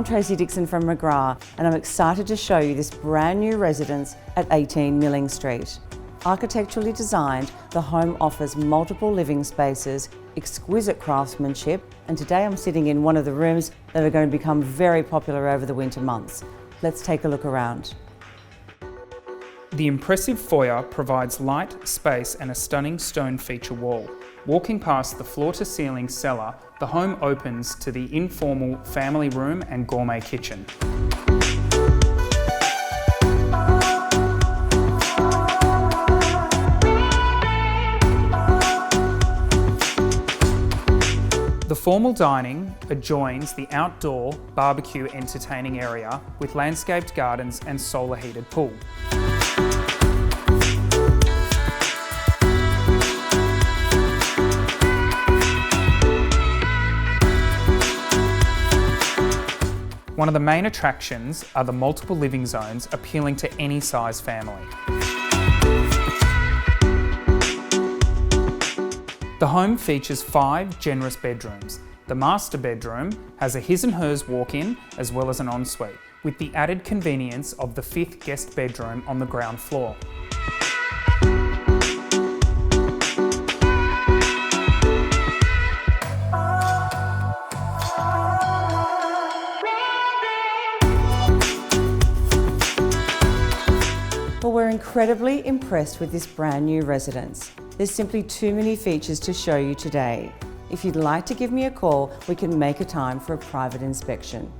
Tracey Dixon from McGrath, and I'm excited to show you this brand new residence at 18 Milling Street. Architecturally designed, the home offers multiple living spaces, exquisite craftsmanship, and today I'm sitting in one of the rooms that are going to become very popular over the winter months. Let's take a look around. The impressive foyer provides light, space and a stunning stone feature wall. Walking past the floor-to-ceiling cellar, the home opens to the informal family room and gourmet kitchen. The formal dining adjoins the outdoor barbecue entertaining area with landscaped gardens and solar heated pool. One of the main attractions are the multiple living zones appealing to any size family. The home features 5 generous bedrooms. The master bedroom has a his and hers walk-in as well as an ensuite, with the added convenience of the 5th guest bedroom on the ground floor. Well, we're incredibly impressed with this brand new residence. There's simply too many features to show you today. If you'd like to give me a call, we can make a time for a private inspection.